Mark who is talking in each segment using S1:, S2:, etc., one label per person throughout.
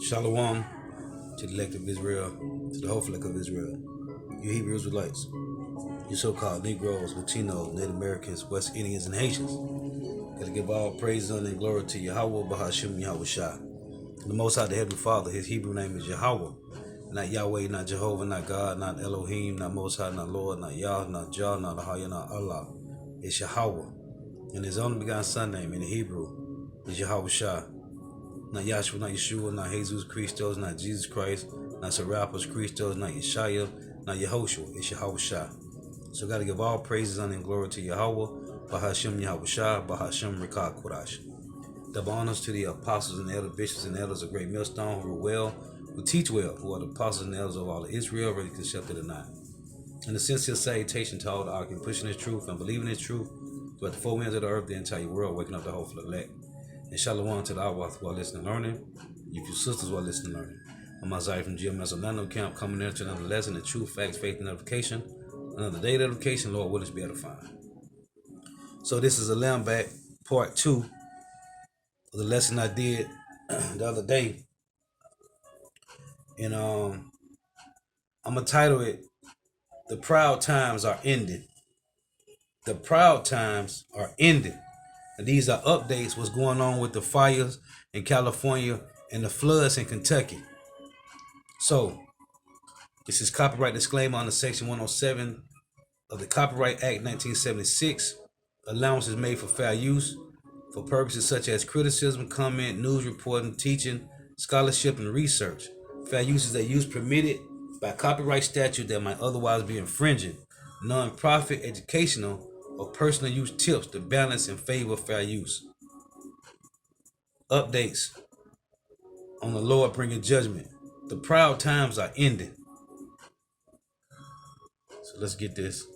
S1: Shalom to the elect of Israel, to the whole flock of Israel. You Hebrew Israelites, you so-called Negroes, Latinos, Native Americans, West Indians, and Haitians. Gotta give all praise, honor, and glory to Yahweh, Bahashim, Yahweh Shah. The Most High, the Heavenly Father, his Hebrew name is Yahweh. Not Yahweh, not Jehovah, not God, not Elohim, not Most High, not Lord, not Yah, not Jah, not Ahaya, not Allah. It's Yahweh. And his only begotten son name in the Hebrew is Yahweh Shah. Not Yahshua, not Yeshua, not Jesus Christos, not Jesus Christ, not Serapis Christos, not Yeshaya, not Yehoshua. It's Yahweh Shah. So gotta give all praises, honor, and glory to Yahweh, Bahashim Yahweh Shah, Bahashim Rikah Kodash. Double honors to the apostles and elders, bishops and elders of Great Millstone who rule well, who teach well, who are the apostles and elders of all of Israel, ready to accept it or not. And a sincere salutation to all the arguing, pushing his truth and believing his truth throughout the four winds of the earth, the entire world, waking up the whole elect. And shalom to the Awath who are listening and learning. You few sisters who are listening and learning. I'm Isaiah from GMS Orlando Camp, coming in to another lesson in truth, facts, faith, and edification. Another day of edification, Lord, will us be edifying. So this is a lamb back, part 2 of the lesson I did the other day. And I'm going to title it, The Proud Times Are Ending. The proud times are ending. And these are updates what's going on with the fires in California and the floods in Kentucky. So, this is copyright disclaimer under Section 107 of the Copyright Act 1976. Allowance is made for fair use for purposes such as criticism, comment, news reporting, teaching, scholarship, and research. Fair use is that use permitted by copyright statute that might otherwise be infringing. Non-profit, educational, or personal use tips to balance in favor of fair use. Updates on the Lord bringing judgment. The proud times are ending. So let's get this.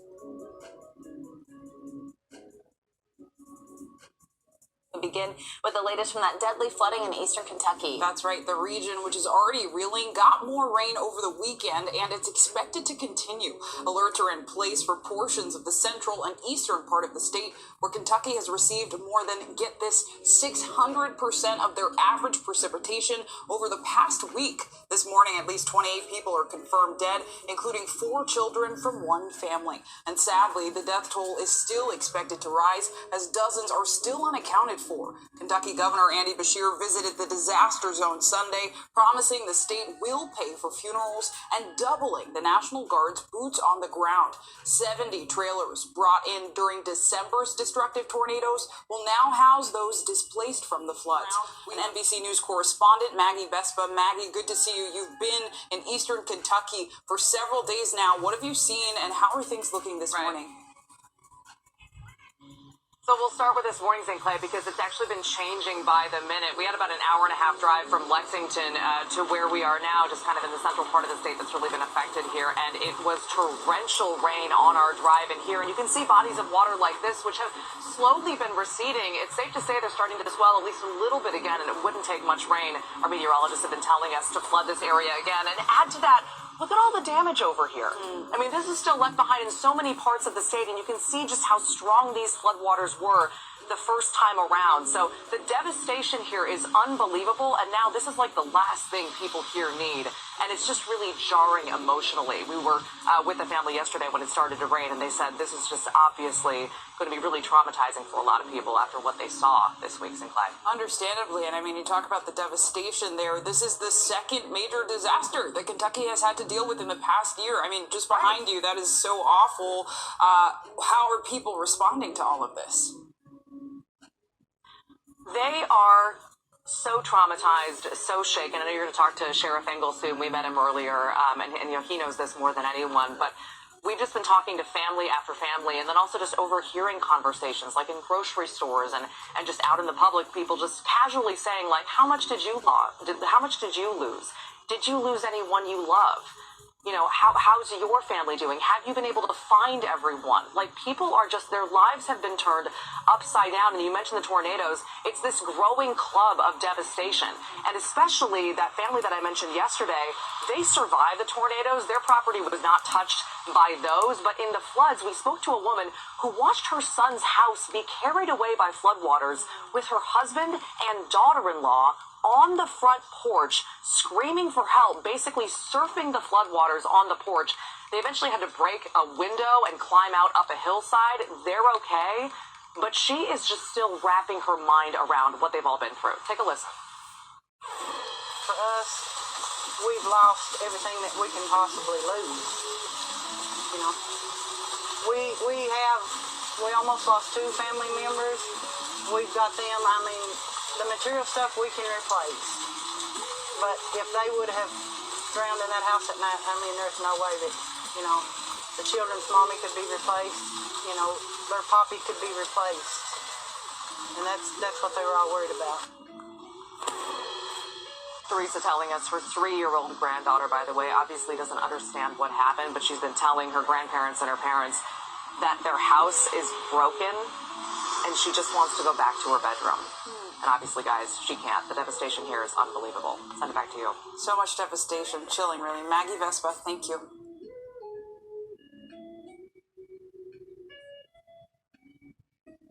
S2: Begin with the latest from that deadly flooding in eastern Kentucky.
S3: That's right. The region, which is already reeling, got more rain over the weekend, and it's expected to continue. Alerts are in place for portions of the central and eastern part of the state, where Kentucky has received more than, get this, 600% of their average precipitation over the past week. This morning, at least 28 people are confirmed dead, including 4 children from one family. And sadly, the death toll is still expected to rise, as dozens are still unaccounted for. Kentucky Governor Andy Beshear visited the disaster zone Sunday, promising the state will pay for funerals and doubling the National Guard's boots on the ground. 70 trailers brought in during December's destructive tornadoes will now house those displaced from the floods. And NBC News correspondent Maggie Vespa. Maggie, good to see you. You've been in eastern Kentucky for several days now. What have you seen, and how are things looking this morning?
S4: So we'll start with this morning, St. Clair, because it's actually been changing by the minute. We had about an hour and a half drive from Lexington to where we are now, just kind of in the central part of the state that's really been affected here. And it was torrential rain on our drive in here. And you can see bodies of water like this, which have slowly been receding. It's safe to say they're starting to swell at least a little bit again, and it wouldn't take much rain. Our meteorologists have been telling us to flood this area again. And add to that, look at all the damage over here. I mean, this is still left behind in so many parts of the state, and you can see just how strong these floodwaters were the first time around. So the devastation here is unbelievable, and now this is like the last thing people here need. And it's just really jarring emotionally. We were with the family yesterday when it started to rain, and they said this is just obviously going to be really traumatizing for a lot of people after what they saw this week, St. Clair.
S3: Understandably, and I mean, you talk about the devastation there. This is the second major disaster that Kentucky has had to deal with in the past year. I mean, just behind you, that is so awful. How are people responding to all of this?
S4: They are so traumatized, so shaken. I know you're going to talk to Sheriff Engel soon. We met him earlier, and you know, he knows this more than anyone. But we've just been talking to family after family, and then also just overhearing conversations, like in grocery stores and just out in the public, people just casually saying, like, how much did you lose? How much did you lose? Did you lose anyone you love? You know, how's your family doing? Have you been able to find everyone? Like, people are just, their lives have been turned upside down. And you mentioned the tornadoes. It's this growing club of devastation. And especially that family that I mentioned yesterday, they survived the tornadoes. Their property was not touched by those. But in the floods, we spoke to a woman who watched her son's house be carried away by floodwaters with her husband and daughter-in-law on the front porch, screaming for help, basically surfing the floodwaters on the porch. They eventually had to break a window and climb out up a hillside. They're okay, but she is just still wrapping her mind around what they've all been through. Take a listen.
S5: For us, we've lost everything that we can possibly lose. You know, we almost lost 2 family members. We've got them. I mean, the material stuff we can replace. But if they would have drowned in that house at night, I mean, there's no way that, you know, the children's mommy could be replaced. You know, their poppy could be replaced. And that's what they were all worried about.
S4: Teresa telling us her 3-year-old granddaughter, by the way, obviously doesn't understand what happened, but she's been telling her grandparents and her parents that their house is broken and she just wants to go back to her bedroom. And obviously, guys, she can't. The devastation here is unbelievable. Send it back to you.
S3: So much devastation. Chilling, really. Maggie Vespa, thank you.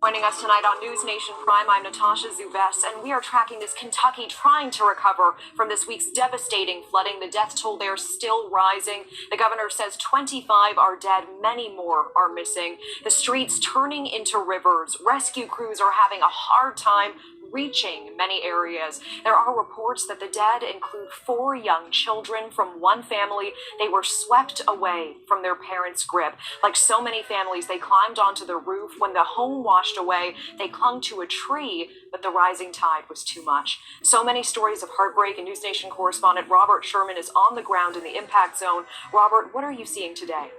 S2: Joining us tonight on News Nation Prime, I'm Natasha Zuves, and we are tracking this Kentucky trying to recover from this week's devastating flooding. The death toll there still rising. The governor says 25 are dead, many more are missing. The streets turning into rivers. Rescue crews are having a hard time reaching many areas. There are reports that the dead include 4 young children from one family. They were swept away from their parents' grip. Like so many families, they climbed onto the roof. When the home washed away, they clung to a tree, but the rising tide was too much. So many stories of heartbreak, and News Nation correspondent Robert Sherman is on the ground in the impact zone. Robert, what are you seeing today?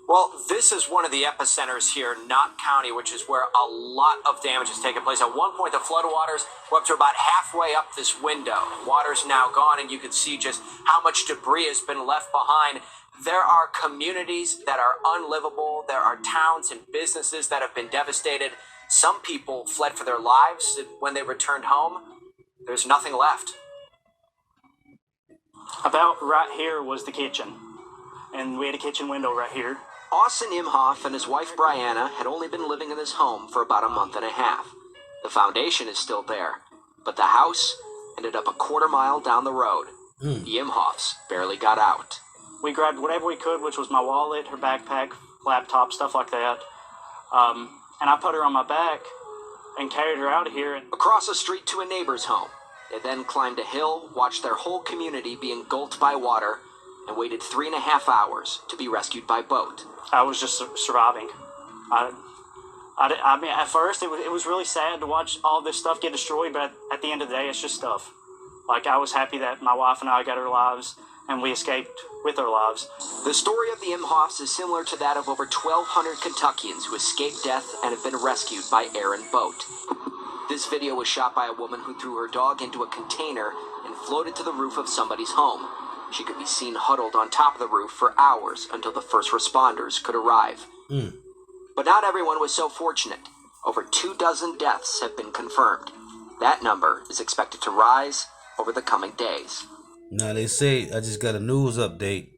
S6: Well, this is one of the epicenters here, Knott County, which is where a lot of damage has taken place. At one point, the floodwaters were up to about halfway up this window. Water's now gone, and you can see just how much debris has been left behind. There are communities that are unlivable. There are towns and businesses that have been devastated. Some people fled for their lives, and when they returned home, there's nothing left.
S7: About right here was the kitchen, and we had a kitchen window right here.
S6: Austin Imhoff and his wife Brianna had only been living in this home for about a month and a half. The foundation is still there, but the house ended up a quarter-mile down the road. The Imhoffs barely got out.
S7: We grabbed whatever we could, which was my wallet, her backpack, laptop, stuff like that. And I put her on my back and carried her out of here.
S6: Across the street to a neighbor's home. They then climbed a hill, watched their whole community be engulfed by water, and waited 3.5 hours to be rescued by boat.
S7: I was just surviving. I mean, at first it was really sad to watch all this stuff get destroyed, but at the end of the day, it's just stuff. Like, I was happy that my wife and I got our lives, and we escaped with our lives.
S6: The story of the Imhoffs is similar to that of over 1,200 Kentuckians who escaped death and have been rescued by air and boat. This video was shot by a woman who threw her dog into a container and floated to the roof of somebody's home. She could be seen huddled on top of the roof for hours until the first responders could arrive. But not everyone was so fortunate. Over 24 deaths have been confirmed. That number is expected to rise over the coming days.
S1: Now they say, I just got a news update,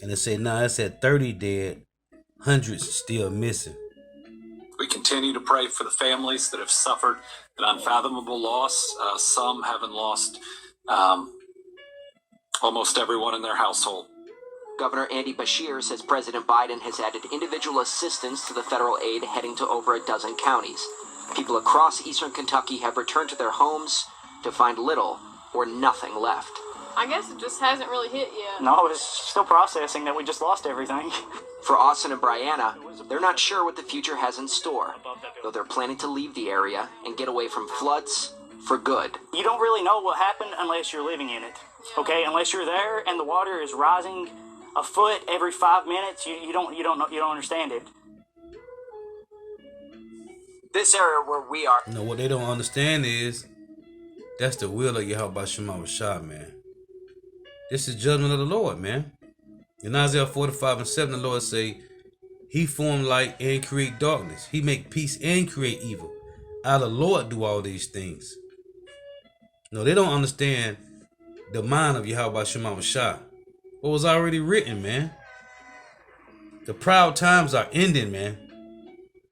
S1: and they say now it's at 30 dead, hundreds still missing.
S8: We continue to pray for the families that have suffered an unfathomable loss, some having lost almost everyone in their household.
S6: Governor Andy Beshear says President Biden has added individual assistance to the federal aid heading to over a dozen counties. People across eastern Kentucky have returned to their homes to find little or nothing left.
S9: I guess it just hasn't really hit yet.
S7: No, it's still processing that we just lost everything.
S6: For Austin and Brianna, they're not sure what the future has in store, though they're planning to leave the area and get away from floods for good.
S7: You don't really know what happened unless you're living in it. Okay, unless you're there and the water is rising a foot every 5 minutes, you don't understand it.
S6: This area where we are.
S1: You know what they don't understand is that's the will of Yahweh Shema Rashad, man. This is judgment of the Lord, man. In Isaiah 45:7, the Lord say, He formed light and create darkness. He make peace and create evil. I, the Lord, do all these things. No, they don't understand the mind of Yahweh Shema Rashad. What was already written, man. The proud times are ending, man.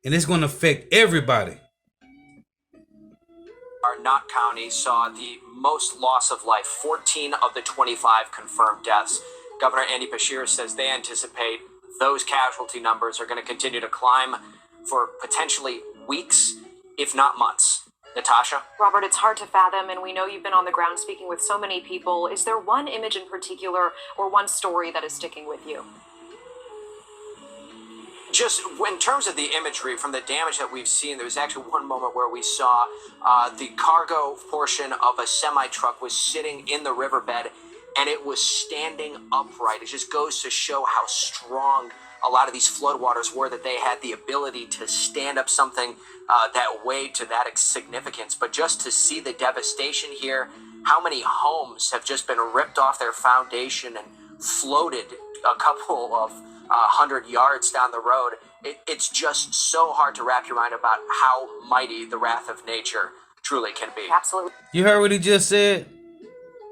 S1: And it's going to affect everybody.
S6: Are Knott County saw the most loss of life, 14 of the 25 confirmed deaths. Governor Andy Beshear says they anticipate those casualty numbers are going to continue to climb for potentially weeks, if not months. Natasha?
S2: Robert, it's hard to fathom, and we know you've been on the ground speaking with so many people. Is there one image in particular or one story that is sticking with you?
S6: Just in terms of the imagery from the damage that we've seen, there was actually one moment where we saw the cargo portion of a semi-truck was sitting in the riverbed and it was standing upright. It just goes to show how strong a lot of these floodwaters were, that they had the ability to stand up something that weighed to that significance. But just to see the devastation here, how many homes have just been ripped off their foundation and floated a couple of 100 yards down the road. It's just so hard to wrap your mind about how mighty the wrath of nature truly can be.
S2: Absolutely.
S1: You heard what he just said?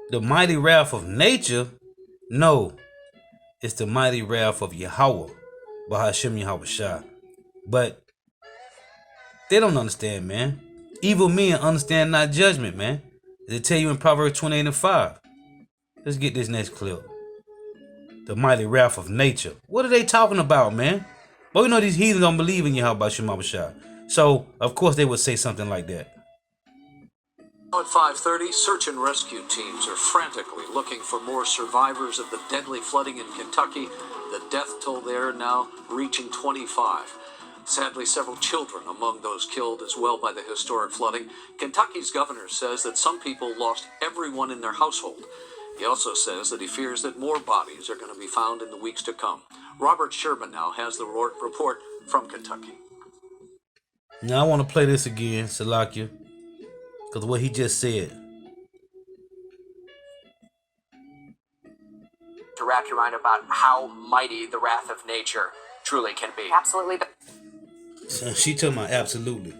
S1: The mighty wrath of nature? No, it's the mighty wrath of Yahweh, Bahashem Yahweh Shah. But they don't understand, man. Evil men understand not judgment, man. They tell you in Proverbs 28:5. Let's get this next clip. The mighty wrath of nature. What are they talking about, man? Well, you know these heathens don't believe in Yahweh Shema Shah. So, of course, they would say something like that.
S10: At 5:30, search and rescue teams are frantically looking for more survivors of the deadly flooding in Kentucky. The death toll there now reaching 25. Sadly, several children among those killed as well by the historic flooding. Kentucky's governor says that some people lost everyone in their household. He also says that he fears that more bodies are going to be found in the weeks to come. Robert Sherman now has the report from Kentucky.
S1: Now I want to play this again, Salakia, because what he just said.
S6: To wrap your mind about how mighty the wrath of nature truly can be.
S2: Absolutely.
S1: So she told me absolutely.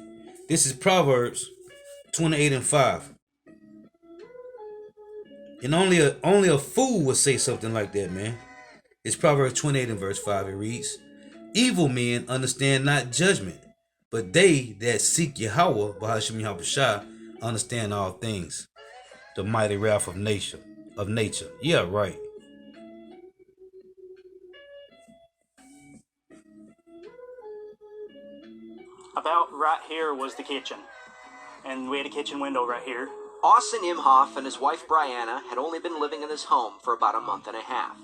S1: This is Proverbs 28:5. And only a fool would say something like that, man. It's Proverbs 28:5. It reads, "Evil men understand not judgment, but they that seek Yahweh, Bahashem Yahweh Shah, understand all things." The mighty wrath of nature. Yeah, right.
S7: About right here was the kitchen, and we had a kitchen window right here.
S6: Austin Imhoff and his wife Brianna had only been living in this home for about a month and a half.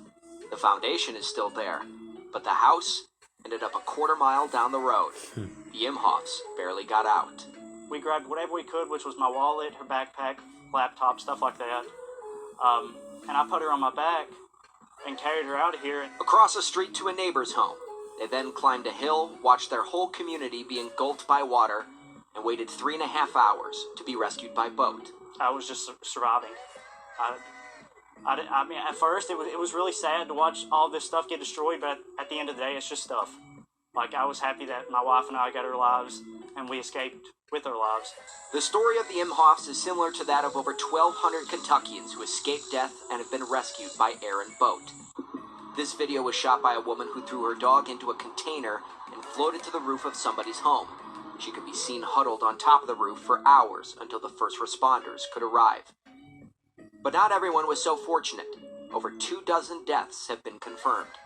S6: The foundation is still there, but the house ended up a quarter mile down the road. The Imhoffs barely got out.
S7: We grabbed whatever we could, which was my wallet, her backpack, laptop, stuff like that. And I put her on my back and carried her out of here.
S6: Across the street to a neighbor's home. They then climbed a hill, watched their whole community be engulfed by water, and waited 3.5 hours to be rescued by boat.
S7: I was just surviving. I mean, at first it was really sad to watch all this stuff get destroyed, but at the end of the day, it's just stuff. Like, I was happy that my wife and I got our lives, and we escaped with our lives.
S6: The story of the Imhoffs is similar to that of over 1,200 Kentuckians who escaped death and have been rescued by air and boat. This video was shot by a woman who threw her dog into a container and floated to the roof of somebody's home. She could be seen huddled on top of the roof for hours until the first responders could arrive. But not everyone was so fortunate. Over 24 deaths have been confirmed.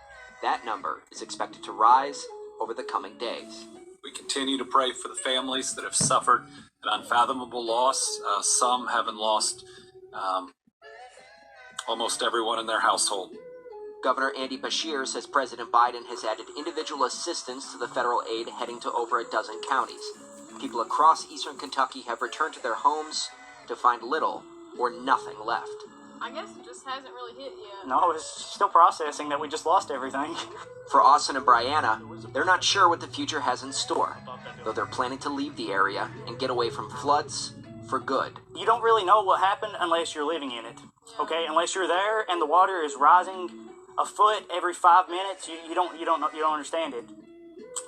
S6: That number is expected to rise over the coming days.
S8: We continue to pray for the families that have suffered an unfathomable loss. Some having lost almost everyone in their household.
S6: Governor Andy Beshear says President Biden has added individual assistance to the federal aid heading to over a dozen counties. People across eastern Kentucky have returned to their homes to find little or nothing left.
S9: I guess it just hasn't really hit yet.
S7: No, it's still processing that we just lost everything.
S6: For Austin and Brianna, they're not sure what the future has in store, though they're planning to leave the area and get away from floods for good.
S7: You don't really know what happened unless you're living in it, okay? Unless you're there and the water is rising a foot every 5 minutes, you don't understand it.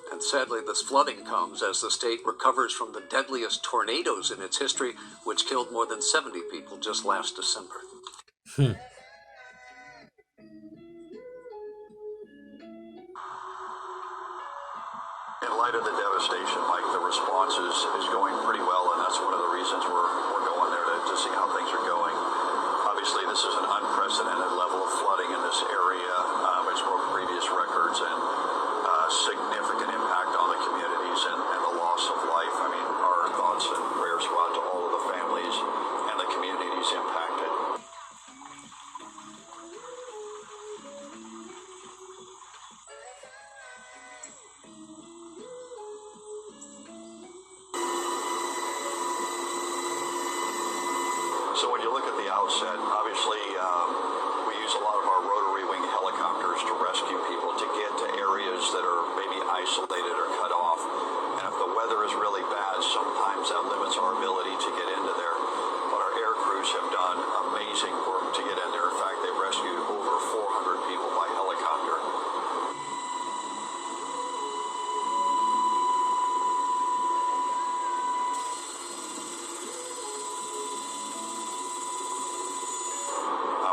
S10: And sadly, this flooding comes as the state recovers from the deadliest tornadoes in its history, which killed more than 70 people just last December.
S11: In light of the devastation, Mike, the response is going pretty well, and that's one of the reasons we're going to see how things are going. Obviously, this is an unprecedented level of flooding in this area. It's broke previous records and significant impact on the communities and the loss of life. I mean, our thoughts and prayers go out to all of the families and the communities impacted. So when you look at the outset, obviously we use a lot of our rotary wing helicopters to rescue people to get to areas that are maybe isolated or cut off. And if the weather is really bad, sometimes that limits our ability to get into there. But our air crews have done amazing work to get in there. In fact, they've rescued over 400 people by helicopter.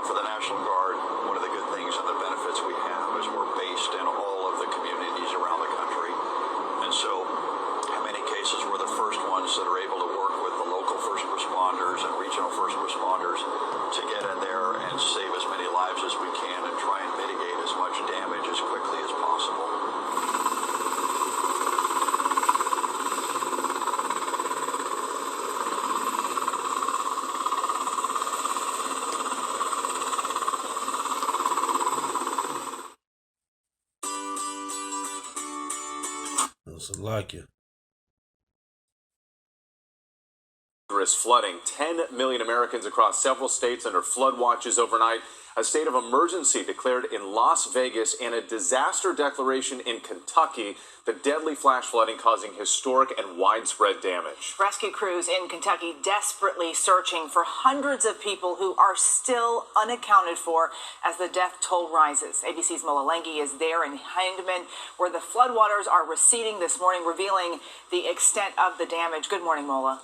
S11: For the National Guard, one of the good things and the benefits we have is we're based in all of the communities around the country. And so, in many cases, we're the first ones that are able to work with the local first responders and regional first responders to get in there and save as many lives as we can and try and mitigate as much damage as quickly as possible.
S1: So like you.
S12: Flooding. 10 million Americans across several states under flood watches overnight. A state of emergency declared in Las Vegas and a disaster declaration in Kentucky. The deadly flash flooding causing historic and widespread damage.
S2: Rescue crews in Kentucky desperately searching for hundreds of people who are still unaccounted for as the death toll rises. ABC's Mola Lengi is there in Hindman, where the floodwaters are receding this morning, revealing the extent of the damage. Good morning, Mola.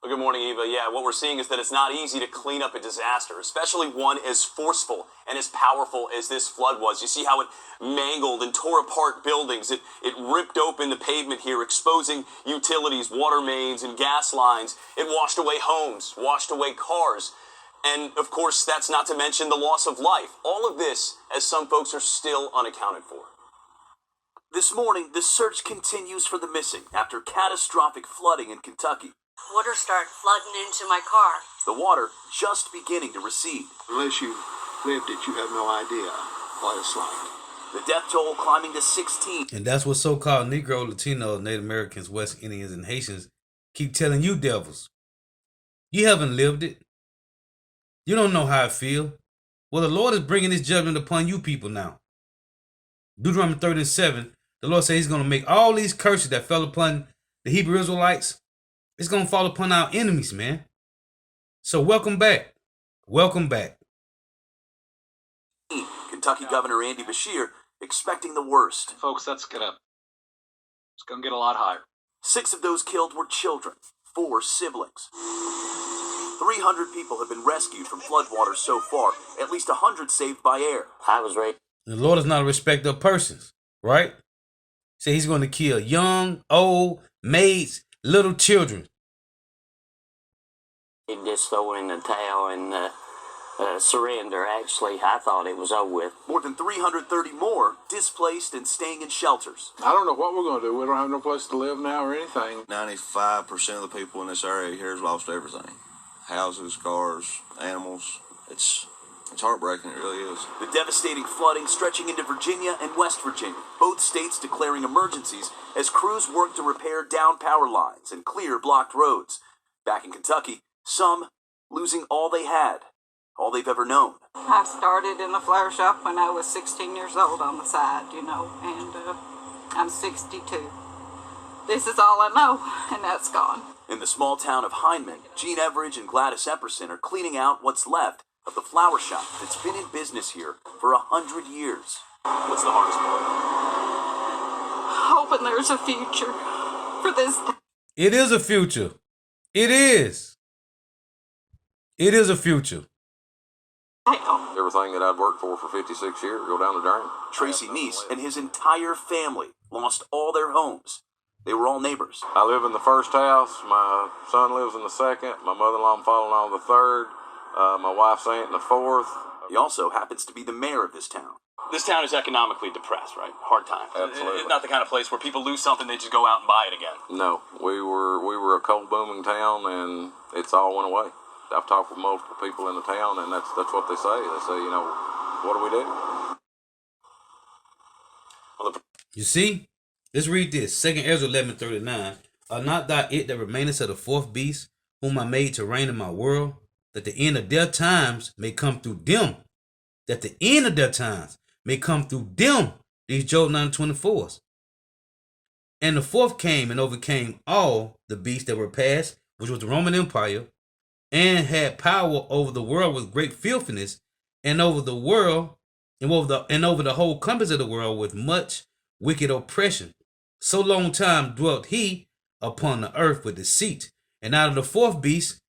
S13: Well, good morning, Eva. Yeah, what we're seeing is that it's not easy to clean up a disaster, especially one as forceful and as powerful as this flood was. You see how it mangled and tore apart buildings. It ripped open the pavement here, exposing utilities, water mains, and gas lines. It washed away homes, washed away cars. And, of course, that's not to mention the loss of life. All of this as some folks are still unaccounted for.
S14: This morning, the search continues for the missing after catastrophic flooding in Kentucky.
S15: Water started flooding into my car.
S14: The water just beginning to recede.
S16: Unless you lived it, you have no idea what it's like.
S14: The death toll climbing to 16.
S1: And that's what so-called Negro, Latino, Native Americans, West Indians, and Haitians keep telling you devils. You haven't lived it. You don't know how it feels. Well, the Lord is bringing his judgment upon you people now. Deuteronomy 30:7, the Lord says he's going to make all these curses that fell upon the Hebrew Israelites, it's going to fall upon our enemies, man. So welcome back. Welcome back.
S14: Kentucky Governor Andy Beshear expecting the worst.
S8: Folks, it's gonna get a lot higher.
S14: 6 of those killed were children, 4 siblings. 300 people have been rescued from floodwaters so far, at least 100 saved by air.
S15: I was right.
S1: The Lord is not a respecter of persons, right? So he's going to kill young, old, maids, little children.
S15: He just throw in the towel and surrender. Actually, I thought it was over with.
S14: More than 330 more displaced and staying in shelters.
S16: I don't know what we're going to do. We don't have no place to live now or anything.
S17: 95% of the people in this area here has lost everything. Houses, cars, animals. It's heartbreaking, it really is.
S14: The devastating flooding stretching into Virginia and West Virginia, both states declaring emergencies as crews work to repair downed power lines and clear blocked roads. Back in Kentucky, some losing all they had, all they've ever known.
S18: I started in the flower shop when I was 16 years old on the side, and I'm 62. This is all I know, and that's gone.
S14: In the small town of Hindman, Gene Everidge and Gladys Epperson are cleaning out what's left of the flower shop that's been in business here for 100 years. What's the hardest part?
S18: Hoping there's a future for this.
S1: It is a future. It is. It is a future.
S19: Everything that I'd worked for 56 years go down the drain.
S14: Tracy Neese and his entire family lost all their homes. They were all neighbors.
S12: I live in the first house. My son lives in the second. My mother-in-law and father-in-law in the third. My wife's aunt in the fourth.
S14: He also happens to be the mayor of this town.
S13: This town is economically depressed, right? Hard times.
S12: Absolutely.
S13: It's not the kind of place where people lose something, they just go out and buy it again.
S12: No, we were a coal booming town, and it's all went away. I've talked with multiple people in the town, and that's what they say. They say, what do we do?
S1: You see? Let's read this. 2 Ezra 11:39. Are not thou it that remainest of the fourth beast, whom I made to reign in my world, that the end of their times may come through them? That the end of their times may come through them. These Job 9:24s. And the fourth came and overcame all the beasts that were past, which was the Roman Empire, and had power over the world with great filthiness, and over the world, and over the whole compass of the world with much wicked oppression. So long time dwelt he upon the earth with deceit. And out of the fourth beast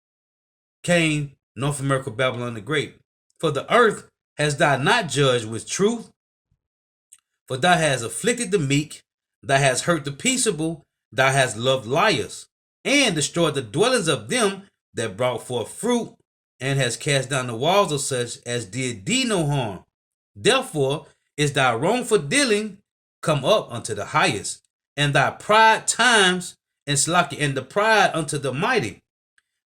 S1: came North America, Babylon the Great. For the earth has thou not judged with truth, for thou hast afflicted the meek, thou hast hurt the peaceable, thou hast loved liars, and destroyed the dwellings of them that brought forth fruit, and hast cast down the walls of such as did thee no harm. Therefore is thy wrongful dealing come up unto the highest, and thy pride times and slacky, and the pride unto the mighty.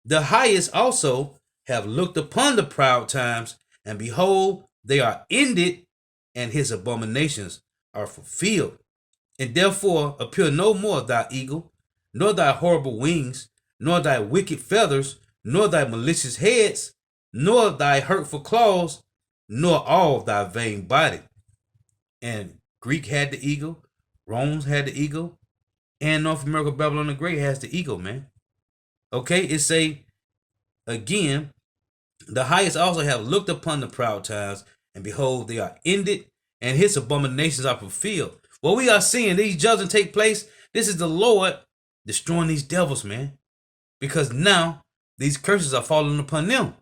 S1: The highest also have looked upon the proud times, and behold, they are ended, and his abominations are fulfilled. And therefore appear no more thy eagle, nor thy horrible wings, nor thy wicked feathers, nor thy malicious heads, nor thy hurtful claws, nor all thy vain body. And Greek had the eagle, Rome had the eagle, and North America, Babylon the Great has the eagle, man. Okay, it say again, the highest also have looked upon the proud times, and behold, they are ended, and his abominations are fulfilled. What we are seeing, these judgments take place, this is the Lord destroying these devils, man. Because now, these curses are falling upon them.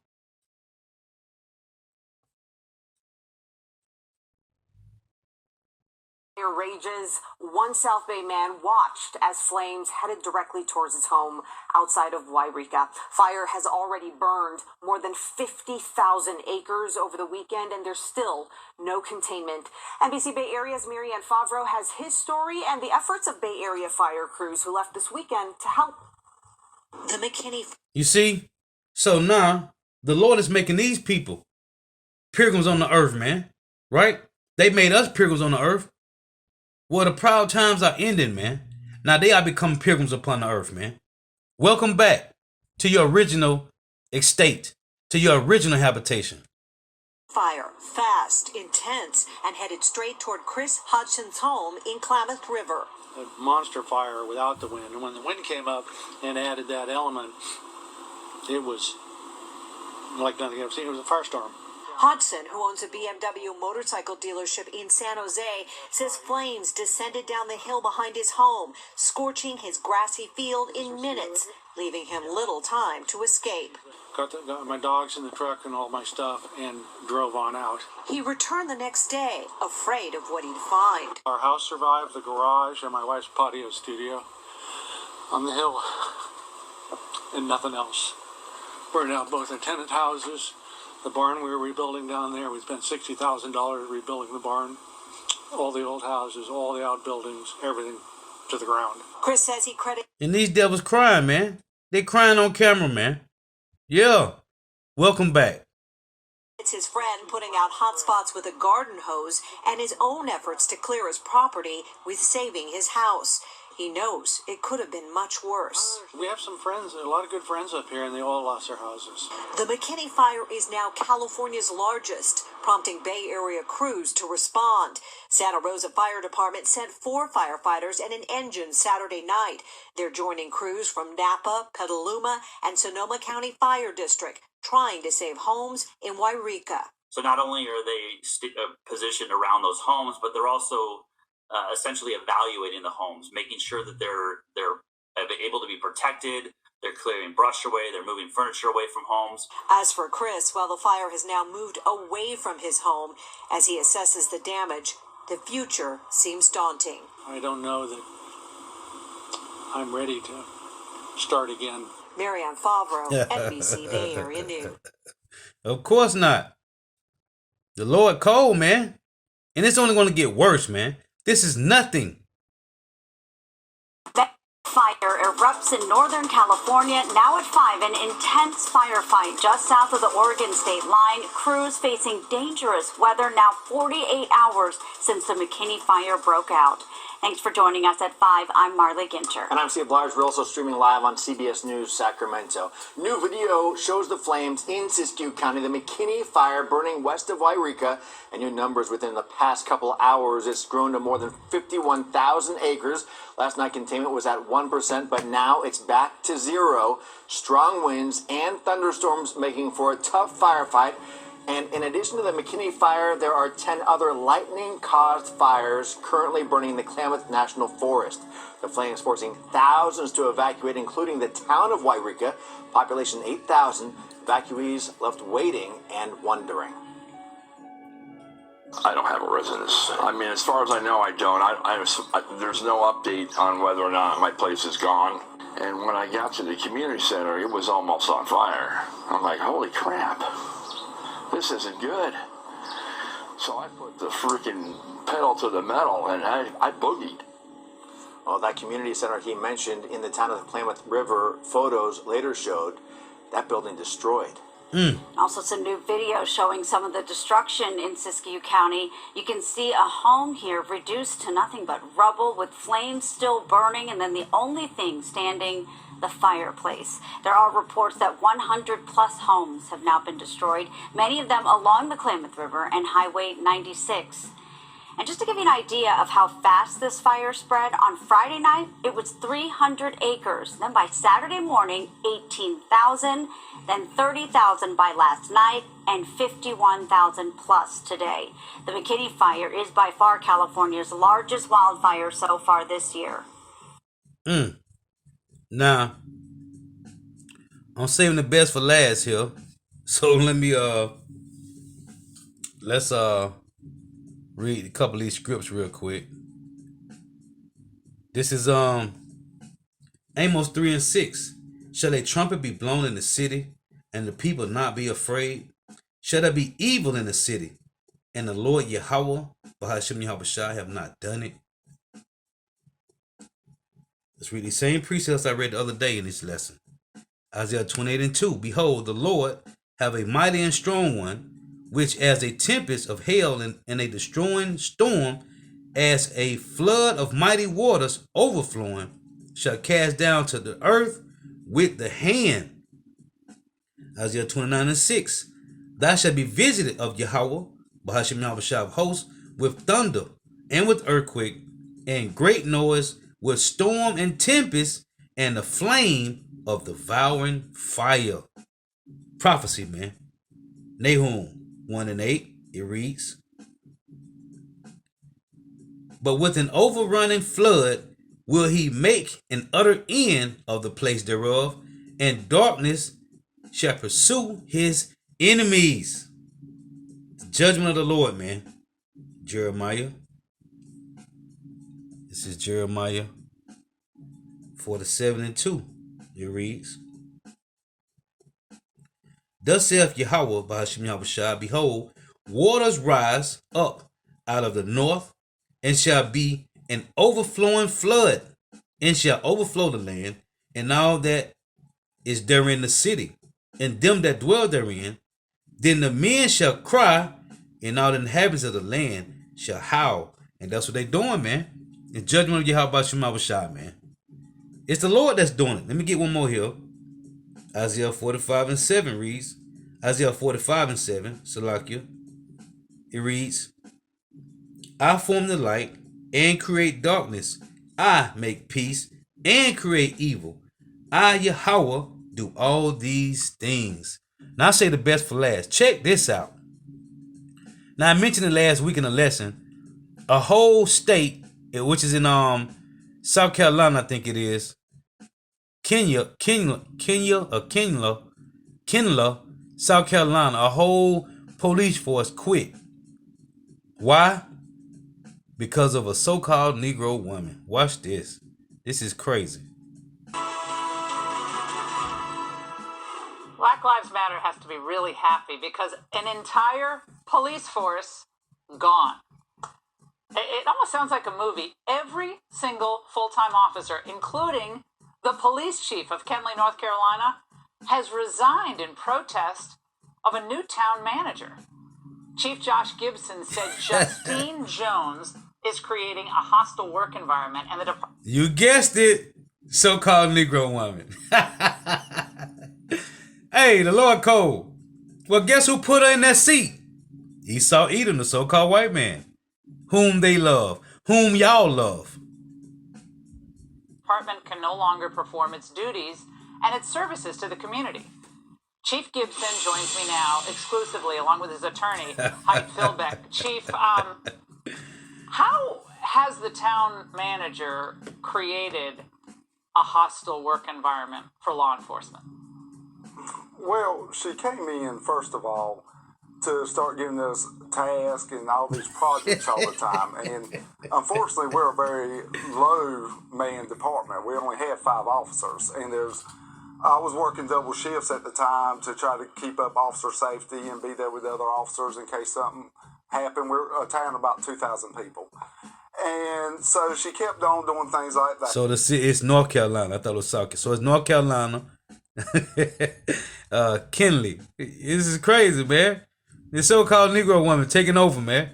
S2: Rages. One South Bay man watched as flames headed directly towards his home outside of Wairika. Fire has already burned more than 50,000 acres over the weekend, and there's still no containment. NBC Bay Area's Marianne Favreau has his story and the efforts of Bay Area fire crews who left this weekend to help. The McKinney.
S1: You see? So now, the Lord is making these people pilgrims on the earth, man. Right? They made us pilgrims on the earth. Well, the proud times are ending, man. Now they are becoming pilgrims upon the earth, man. Welcome back to your original estate, to your original habitation.
S2: Fire, fast, intense, and headed straight toward Chris Hodgson's home in Klamath River.
S16: A monster fire without the wind. And when the wind came up and added that element, it was like nothing I've ever seen. It was a firestorm.
S2: Hodgson, who owns a BMW motorcycle dealership in San Jose, says flames descended down the hill behind his home, scorching his grassy field in minutes, leaving him little time to escape.
S16: Got my dogs in the truck and all my stuff and drove on out.
S2: He returned the next day, afraid of what he'd find.
S16: Our house survived, the garage and my wife's patio studio on the hill, and nothing else. Burned out both the tenant houses. The barn we were rebuilding down there, we spent $60,000 rebuilding the barn. All the old houses, all the outbuildings, everything to the ground.
S2: Chris says he credits.
S1: And these devils crying, man. They crying on camera, man. Yeah. Welcome back.
S2: It's his friend putting out hot spots with a garden hose and his own efforts to clear his property with saving his house. He knows it could have been much worse.
S16: We have some friends, a lot of good friends up here, and they all lost their houses.
S2: The McKinney fire is now California's largest, prompting Bay Area crews to respond. Santa Rosa Fire Department sent 4 firefighters and an engine Saturday night. They're joining crews from Napa, Petaluma, and Sonoma County Fire District, trying to save homes in Wairika.
S19: So not only are they positioned around those homes, but they're also essentially evaluating the homes, making sure that they're able to be protected. They're clearing brush away. They're moving furniture away from homes.
S2: As for Chris, while the fire has now moved away from his home as he assesses the damage, the future seems daunting.
S16: I don't know that I'm ready to start again.
S2: Marianne Favreau, NBC Bay Area News.
S1: Of course not. The Lord cold, man. And it's only going to get worse, man. This is nothing.
S2: Fire erupts in Northern California, now at 5, an intense firefight just south of the Oregon state line. Crews facing dangerous weather now 48 hours since the McKinney fire broke out. Thanks for joining us at 5. I'm Marley Ginter.
S20: And I'm Steve Blyers. We're also streaming live on CBS News Sacramento. New video shows the flames in Siskiyou County, the McKinney fire burning west of Wairika. And new numbers within the past couple hours. It's grown to more than 51,000 acres. Last night containment was at 1%, but now it's back to 0. Strong winds and thunderstorms making for a tough firefight. And in addition to the McKinney fire, there are 10 other lightning-caused fires currently burning the Klamath National Forest. The flames forcing thousands to evacuate, including the town of Wairika, population 8,000. Evacuees left waiting and wondering.
S21: I don't have a residence. I mean, as far as I know, I don't. There's no update on whether or not my place is gone. And when I got to the community center, it was almost on fire. I'm like, holy crap. This isn't good. So I put the freaking pedal to the metal and I boogied.
S20: Well, that community center he mentioned in the town of the Klamath River, photos later showed that building destroyed.
S2: Also some new video showing some of the destruction in Siskiyou County. You can see a home here reduced to nothing but rubble with flames still burning, and then the only thing standing, the fireplace. There are reports that 100 plus homes have now been destroyed, many of them along the Klamath River and Highway 96. And just to give you an idea of how fast this fire spread, on Friday night, it was 300 acres. Then by Saturday morning, 18,000, then 30,000 by last night, and 51,000 plus today. The McKinney fire is by far California's largest wildfire so far this year.
S1: Now, I'm saving the best for last here. So let's read a couple of these scripts real quick. This is Amos 3:6. Shall a trumpet be blown in the city, and the people not be afraid? Shall there be evil in the city, and the Lord Yahweh, Bahashim Yahweh have not done it? Let's read the same precepts I read the other day in this lesson. Isaiah 28:2. Behold, the Lord have a mighty and strong one, which as a tempest of hail and a destroying storm, as a flood of mighty waters overflowing, shall cast down to the earth with the hand. Isaiah 29:6. Thou shalt be visited of Yahweh, Bahashim Yahweh of hosts, with thunder and with earthquake and great noise, with storm and tempest and the flame of devouring fire. Prophecy, man. Nahum 1:8, it reads, but with an overrunning flood will he make an utter end of the place thereof, and darkness shall pursue his enemies. The judgment of the Lord, man. Jeremiah. This is Jeremiah 47:2. It reads, thus saith Yahweh, Bahashim Yahweh, behold, waters rise up out of the north, and shall be an overflowing flood, and shall overflow the land, and all that is therein the city, and them that dwell therein. Then the men shall cry, and all the inhabitants of the land shall howl. And that's what they doing, man. The judgment of Yahweh, Bahashim Yahweh, man. It's the Lord that's doing it. Let me get one more here. Isaiah 45:7 reads, Isaiah 45:7, Salakia. It reads, I form the light and create darkness. I make peace and create evil. I, Yahweh, do all these things. Now I say the best for last. Check this out. Now I mentioned it last week in the lesson. A whole state, which is in South Carolina, I think it is. Kenla, South Carolina, a whole police force quit. Why? Because of a so-called Negro woman. Watch this. This is crazy.
S18: Lives Matter has to be really happy because an entire police force gone. It almost sounds like a movie. Every single full-time officer, including the police chief of Kenly, North Carolina, has resigned in protest of a new town manager. Chief Josh Gibson said Justine Jones is creating a hostile work environment, and the department.
S1: You guessed it, so-called Negro woman. Hey, the Lord cold. Well, guess who put her in that seat? Esau Edom, the so-called white man, whom they love, whom y'all love.
S18: Department can no longer perform its duties and its services to the community. Chief Gibson joins me now exclusively, along with his attorney, Hyde Philbeck. Chief, how has the town manager created a hostile work environment for law enforcement?
S5: Well, she came in, first of all, to start giving us tasks and all these projects all the time. And unfortunately, we're a very low-man department. We only have 5 officers. And I was working double shifts at the time to try to keep up officer safety and be there with other officers in case something happened. We're a town of about 2,000 people. And so she kept on doing things like that.
S1: So it's North Carolina. I thought it was South Carolina. So it's North Carolina. Kenly. This is crazy, man. This so-called Negro woman taking over, man.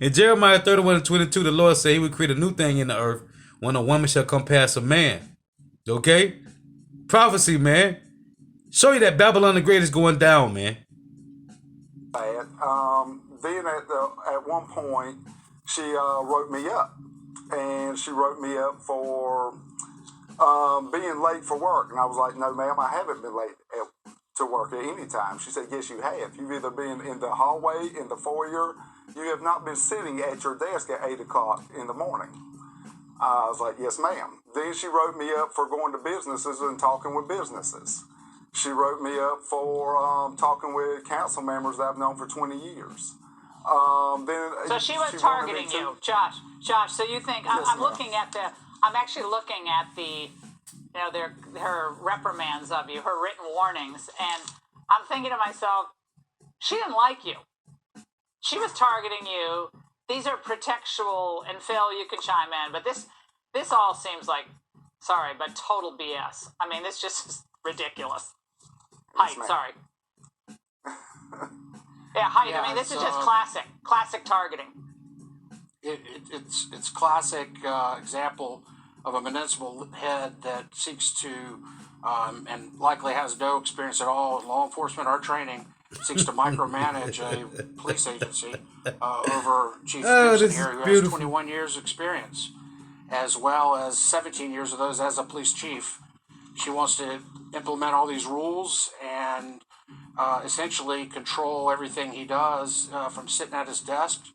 S1: In Jeremiah 31:22, the Lord said he would create a new thing in the earth when a woman shall come past a man. Okay? Prophecy, man. Show you that Babylon the Great is going down, man.
S5: Then at one point, she wrote me up. And she wrote me up for being late for work. And I was like, no, ma'am, I haven't been late to work at any time. She said, yes, you have. You've either been in the hallway, in the foyer. You have not been sitting at your desk at 8 o'clock in the morning. I was like, yes, ma'am. Then she wrote me up for going to businesses and talking with businesses. She wrote me up for talking with council members that I've known for 20 years.
S18: So she was targeting you, Josh. Josh, so you think,
S5: Yes,
S18: I'm actually looking at the, her reprimands of you, her written warnings, and I'm thinking to myself, she didn't like you. She was targeting you. These are pretextual, and Phil, you can chime in, but this all seems like, sorry, but total BS. I mean, this just is ridiculous. Height, sorry. Yeah, Height. I mean, this is just classic targeting.
S16: It's classic example of a municipal head that seeks to, and likely has no experience at all in law enforcement or training, seeks to micromanage a police agency over Chief Gibson here, who has 21 years experience, as well as 17 years of those as a police chief. She wants to implement all these rules and essentially control everything he does, from sitting at his desk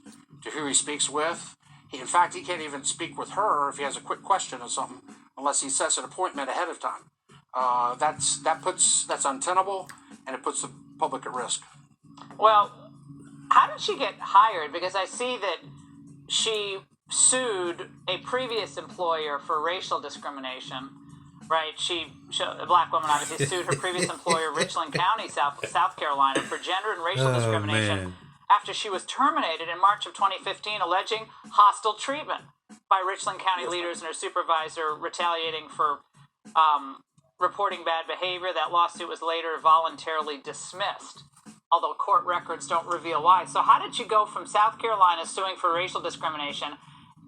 S16: to who he speaks with. In fact, he can't even speak with her if he has a quick question or something unless he sets an appointment ahead of time. That's untenable, and it puts the public at risk.
S18: Well, how did she get hired? Because I see that she sued a previous employer for racial discrimination. Right, a black woman obviously sued her previous employer, Richland County, South Carolina, for gender and racial discrimination after she was terminated in March of 2015, alleging hostile treatment by Richland County leaders and her supervisor, retaliating for reporting bad behavior. That lawsuit was later voluntarily dismissed, although court records don't reveal why. So how did you go from South Carolina suing for racial discrimination,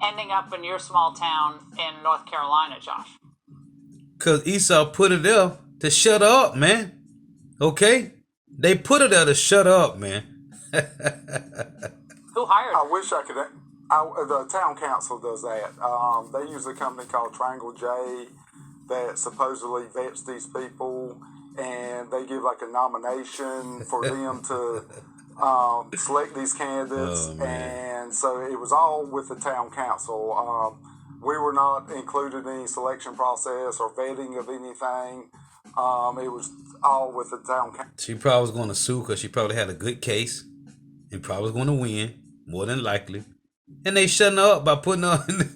S18: ending up in your small town in North Carolina, Josh?
S1: Because Esau put it there to shut her up, man. Okay? They put it there to shut her up, man.
S18: Who hired her?
S5: I wish I could. The town council does that. They use a company called Triangle J that supposedly vets these people, and they give like a nomination for them to select these candidates. And so it was all with the town council. We were not included in any selection process or vetting of anything. It was all with the town council.
S1: She probably was going to sue because she probably had a good case and probably was going to win, more than likely. And they shutting her up by putting her in,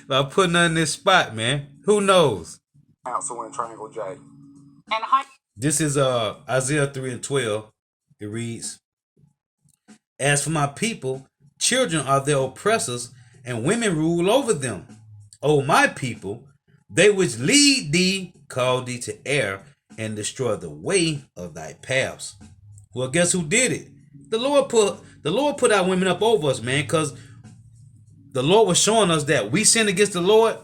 S1: by putting her in this spot, man. Who knows?
S5: Council in Triangle J.
S18: And hi.
S1: This is Isaiah 3 and 12. It reads, "As for my people, children are their oppressors, and women rule over them. O my people, they which lead thee call thee to err, and destroy the way of thy paths." Well, guess who did it? The Lord put our women up over us, man, because the Lord was showing us that we sin against the Lord,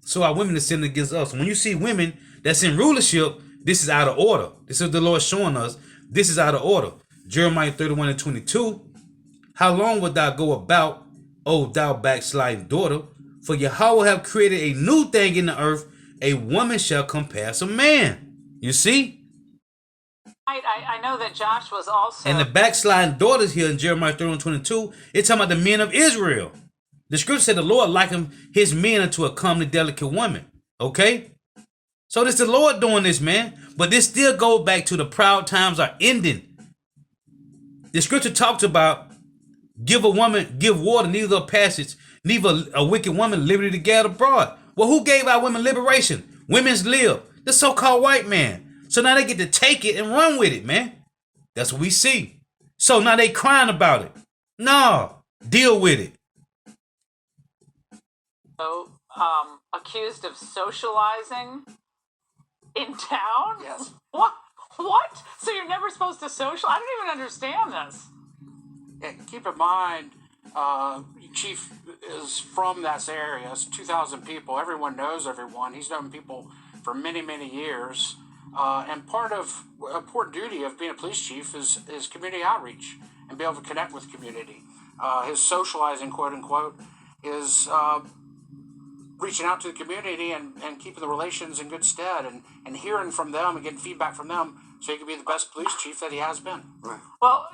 S1: so our women are sinning against us. When you see women that's in rulership, this is out of order. This is the Lord showing us this is out of order. Jeremiah 31 and 22. "How long wilt thou go about, O thou backsliding daughter? For Yahweh have created a new thing in the earth. A woman shall compass a man." You see?
S18: I know that Josh was also.
S1: And the backsliding daughters here in Jeremiah 31 22, it's talking about the men of Israel. The scripture said the Lord likened his men unto a comely, delicate woman. Okay? So this the Lord doing this, man. But this still goes back to the proud times are ending. The scripture talks about give water, neither a passage, neither a wicked woman liberty to gather abroad. Well, who gave our women liberation? Women's lib, the so-called white man. So now they get to take it and run with it, man. That's what we see. So now they crying about it. No, deal with it.
S18: So, accused of socializing in town?
S4: Yes.
S18: What? What? So you're never supposed to social? I don't even understand this.
S4: Yeah, keep in mind, Chief is from that area. It's 2,000 people. Everyone knows everyone. He's known people for many, many years. And part of important duty of being a police chief is community outreach and be able to connect with community. His socializing, quote unquote, is reaching out to the community and keeping the relations in good stead and hearing from them and getting feedback from them so he can be the best police chief that he has been.
S18: Well,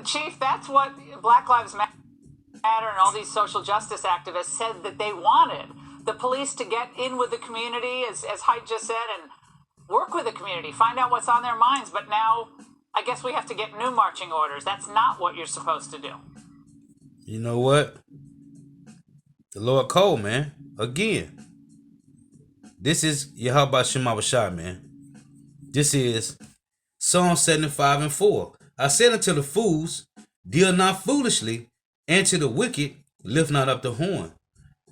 S18: Chief, that's what Black Lives Matter and all these social justice activists said that they wanted. The police to get in with the community, as Hyde just said, and work with the community, find out what's on their minds. But now I guess we have to get new marching orders. That's not what you're supposed to do.
S1: You know what? The Lord called, man. Again. This is Yahweh Shema Bashai, man. This is Psalm 75 and 4. "I said unto the fools, deal not foolishly, and to the wicked, lift not up the horn.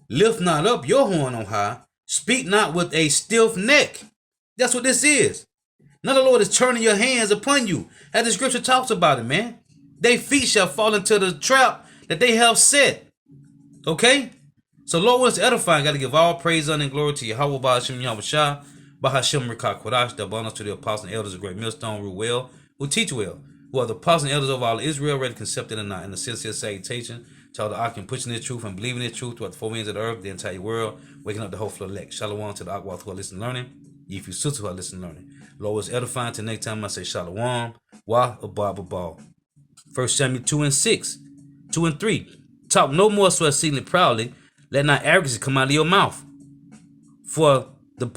S1: Lift not up your horn on high. Speak not with a stiff neck." That's what this is. Now the Lord is turning your hands upon you. As the scripture talks about it, man. Their feet shall fall into the trap that they have set. Okay? So Lord wants to edify. Got to give all praise, honor, and glory to Yahweh, Ba'ashem, Yahweh Shah, Ba'ashem, Rikah, Kodash, the abundance to the apostles and elders of great millstone, rule well, who teach well, who are the apostles and elders of all Israel, ready, concepted, and not, in the sincere salutation, to all the Ak and pushing this truth and believing this truth throughout the four winds of the earth, the entire world, waking up the whole floor elect. Shalom to the Akwath who are listening learning, if you sister who are listening learning. Lord was edifying. Till next time I say Shalom, Wa Abba Ball. 1 Samuel 2 and 6, 2 and 3. "Talk no more so exceedingly proudly, let not arrogance come out of your mouth. For